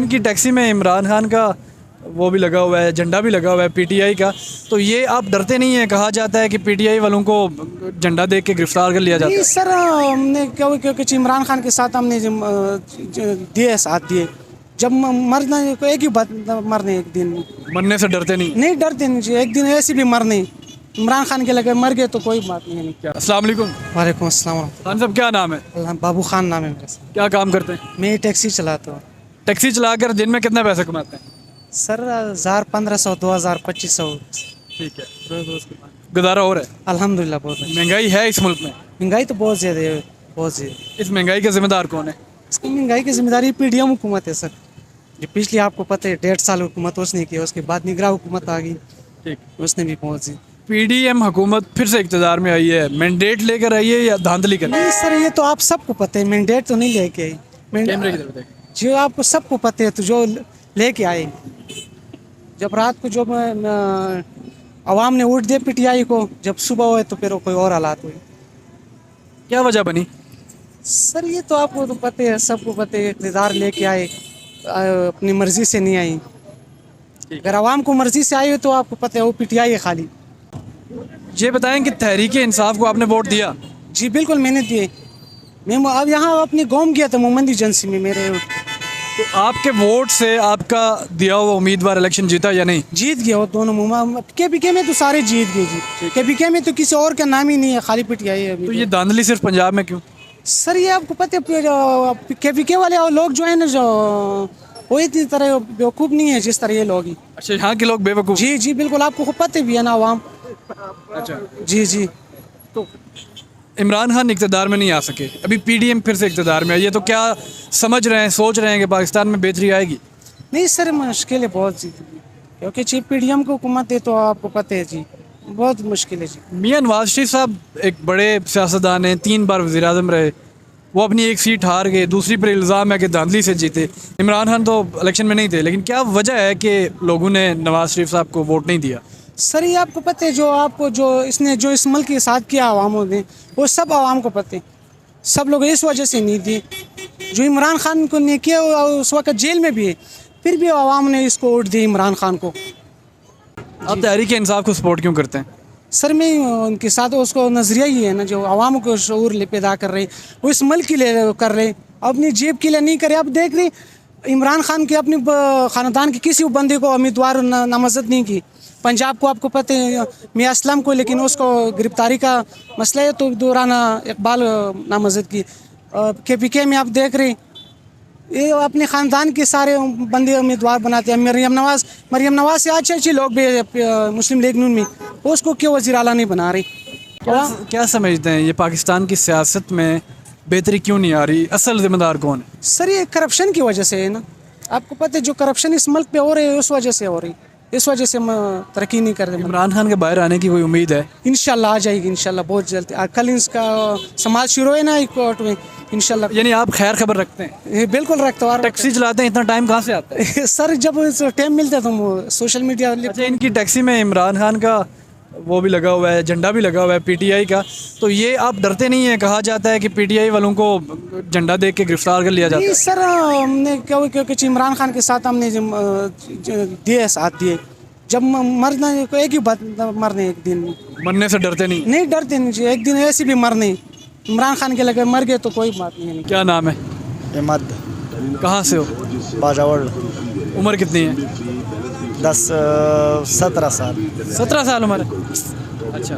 ان کی ٹیکسی میں عمران خان کا وہ بھی لگا ہوا ہے, جھنڈا بھی لگا ہوا ہے پی ٹی آئی کا, تو یہ آپ ڈرتے نہیں ہیں؟ کہا جاتا ہے کہ پی ٹی آئی والوں کو جھنڈا دیکھ کے گرفتار کر لیا جاتا ہے. نہیں سر, ہم نے کیونکہ عمران خان کے ساتھ ہم نے دیے ساتھ دیے, جب مرنا کو ایک ہی بات مرنے, ایک دن مرنے سے ڈرتے نہیں؟ نہیں ڈرتے نہیں جی, ایک دن ایسے بھی مرنے, عمران خان کے لگے مر گئے تو کوئی بات نہیں ہے. السلام علیکم. وعلیکم السلام ورحمۃ خان صاحب کیا نام ہے؟ اللہ. بابو خان نام ہے میرا. کیا کام کرتے ہیں؟ میں ٹیکسی چلاتا ہوں. ٹیکسی چلا کر دن میں کتنا پیسہ کماتے ہیں؟ سر 1000-1500 2000-2500. ٹھیک ہے, روز روز کی گزارا ہو رہا ہے؟ الحمد للہ بہت اچھا. مہنگائی ہے اس ملک میں؟ مہنگائی تو بہت زیادہ ہے, بہت زیادہ. اس مہنگائی کا ذمہ دار کون ہے؟ اس کی مہنگائی کی ذمہ داری پی ڈی ایم حکومت ہے سر. جو پچھلی آپ کو پتہ ہے 1.5 سال حکومت اس نے کی, اس کے بعد نگراں حکومت آ گئی, ٹھیک. اس نے بھی پہنچی. پی ڈی ایم حکومت پھر سے اقتدار میں آئی ہے, مینڈیٹ لے کر آئی ہے یا دھاندلی کر؟ نہیں سر, یہ تو آپ سب کو پتہ ہے, مینڈیٹ تو نہیں لے کے آئی. کیمرے کی طرف دیکھیں. جو آپ کو سب کو پتہ ہے تو جو لے کے آئے, جب رات کو جو عوام نے vote they P T I کو, جب صبح ہوئے تو پھر کوئی اور حالات ہوئے. کیا وجہ بنی؟ سر یہ تو آپ کو تو پتہ ہے, سب کو پتہ ہے, اقتدار لے کے آئے, اپنی مرضی سے نہیں آئی. اگر عوام کو مرضی سے آئی تو آپ کو پتہ ہے وہ پی ٹی آئی ہے خالی. یہ بتائیں کہ تحریک انصاف کو آپ نے ووٹ دیا؟ جی بالکل میں نے دیے. میں اب یہاں اپنی گاؤں گیا تھا مومند ایجنسی میں میرے. تو آپ کے ووٹ سے آپ کا دیا ہوا امیدوار الیکشن جیتا یا نہیں؟ جیت گیا وہ دونوں. کے پی کے میں تو سارے جیت گئے جی. کے پی کے میں تو کسی اور کا نام ہی نہیں ہے, خالی پی ٹی آئی ہے. تو یہ دھاندلی صرف پنجاب میں کیوں؟ سر یہ آپ کو پتہ ہے کے پی کے والے لوگ جو ہیں نا, جو وہ اتنی طرح بیوقوف نہیں ہے جس طرح یہ لوگ ہیں. اچھا, یہاں کے لوگ بے وقوف؟ جی جی بالکل, آپ کو پتہ بھی ہے نا عوام. اچھا جی جی. تو عمران خان اقتدار میں نہیں آ سکے, ابھی پی ڈی ایم پھر سے اقتدار میں آئی ہے, تو کیا سمجھ رہے ہیں, سوچ رہے ہیں کہ پاکستان میں بہتری آئے گی؟ نہیں سر, مشکل ہے بہت سی, کیونکہ چیف پی ڈی ایم کو حکومت ہے تو آپ کو پتہ ہے جی, بہت مشکل ہے جی. میاں نواز شریف صاحب ایک بڑے سیاستدان ہیں, 3 بار وزیر اعظم رہے, وہ اپنی ایک سیٹ ہار گئے, دوسری پر الزام ہے کہ دھاندلی سے جیتے. عمران خان تو الیکشن میں نہیں تھے, لیکن کیا وجہ ہے کہ لوگوں نے نواز شریف صاحب کو ووٹ نہیں دیا؟ سر یہ آپ کو پتہ ہے, جو آپ کو جو اس نے جو اس ملک کے ساتھ کیا عواموں نے, وہ سب عوام کو پتہ ہے. سب لوگ اس وجہ سے نہیں دیے. جو عمران خان کو نے کیا اس وقت جیل میں بھی ہے, پھر بھی عوام نے اس کو ووٹ دی عمران خان کو. آپ تحریک انصاف کو سپورٹ کیوں کرتے ہیں؟ سر میں ان کے ساتھ اس کو نظریہ ہی ہے نا, جو عوام کو شعور پیدا کر رہے, وہ اس ملک کے لیے کر رہے, اپنی جیب کے لیے نہیں کرے. اب دیکھ رہے عمران خان کے اپنے خاندان کے کسی بندے کو امیدوار نامزد نہیں کی. پنجاب کو آپ کو پتہ ہے میاں اسلم کو, لیکن اس کو گرفتاری کا مسئلہ ہے تو دوران اقبال نامزد کی. کے پی کے میں آپ دیکھ رہے یہ اپنے خاندان کے سارے بندے امیدوار بناتے ہیں. مریم نواز سے اچھے لوگ بھی مسلم لیگ نون میں, اس کو کیوں وزیر اعلیٰ نہیں بنا رہی؟ کیا سمجھتے ہیں یہ پاکستان کی سیاست میں بہتری کیوں نہیں آ رہی؟ اصل ذمہ دار کون ہے؟ سر یہ کرپشن کی وجہ سے ہے نا. آپ کو پتہ ہے جو کرپشن اس ملک پہ ہو رہی ہے اس وجہ سے ہو رہی, اس وجہ سے ترقی نہیں کر رہے. عمران خان کے باہر آنے کی کوئی امید ہے؟ انشاءاللہ آ جائے گی, انشاءاللہ بہت جلد. کل اس کا سماج شروع ہے نا ہائی کورٹ میں, انشاءاللہ. یعنی آپ خیر خبر رکھتے ہیں؟ بالکل رکھتا ہوں. ٹیکسی چلاتے ہیں, اتنا ٹائم کہاں سے آتا ہے؟ سر جب ٹائم ملتا ہے تو سوشل میڈیا. اچھا, ان کی ٹیکسی میں عمران خان کا وہ بھی لگا ہوا ہے, جھنڈا بھی لگا ہوا ہے پی ٹی آئی کا, تو یہ آپ ڈرتے نہیں ہیں؟ کہا جاتا ہے کہ پی ٹی آئی والوں کو جھنڈا دیکھ کے گرفتار کر لیا جاتا ہے. نہیں سر, ہم نے کیونکہ عمران خان کے ساتھ ہم نے دیے ساتھ دیے, جب مرنا کو ایک ہی بات مرنے, ایک دن مرنے سے ڈرتے نہیں؟ نہیں ڈرتے نہیں جی, ایک دن ایسے بھی مرنے. عمران خان کے لگے مر گئے تو کوئی بات نہیں ہے. کیا نام ہے؟ احمد. کہاں سے ہو؟ باجاوڑ. عمر کتنی ہے؟ 17 سال. 17 سال عمر ہے. اچھا,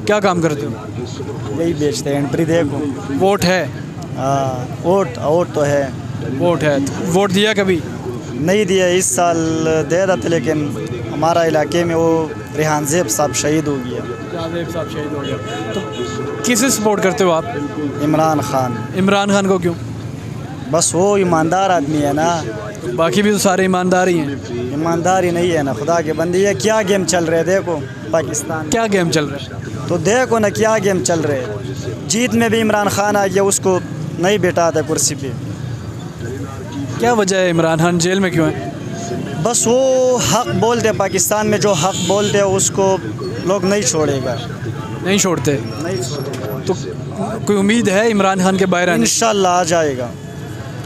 کیا کام کرتے ہو؟ یہی بیچتے ہیں, انٹری دیکھو. ووٹ ہے؟ ہاں ووٹ تو ہے. ووٹ ہے. ووٹ دیا کبھی؟ نہیں دیا, اس سال دے رہا تھا, لیکن ہمارا علاقے میں وہ ریحان زیب صاحب شہید ہو گیا. زیب صاحب شہید ہو گیا. تو کسے سپورٹ کرتے ہو آپ؟ عمران خان. عمران خان کو کیوں؟ بس وہ ایماندار آدمی ہے نا. باقی بھی تو سارے ایماندار ہی ہیں. ایمانداری نہیں ہے نا, خدا کے بندے. یہ کیا گیم چل رہے دیکھو پاکستان. کیا گیم چل رہا ہے؟ تو دیکھو نا کیا گیم چل رہے. جیت میں بھی عمران خان آ گیا, اس کو نہیں بیٹھا تھا کرسی پہ. کیا وجہ ہے عمران خان جیل میں کیوں ہے؟ بس وہ حق بولتے, پاکستان میں جو حق بولتے اس کو لوگ نہیں چھوڑے گا. نہیں چھوڑتے؟ نہیں چھوڑے گا. تو کوئی امید ہے عمران خان کے باہر آنے؟ انشاءاللہ آ جائے گا.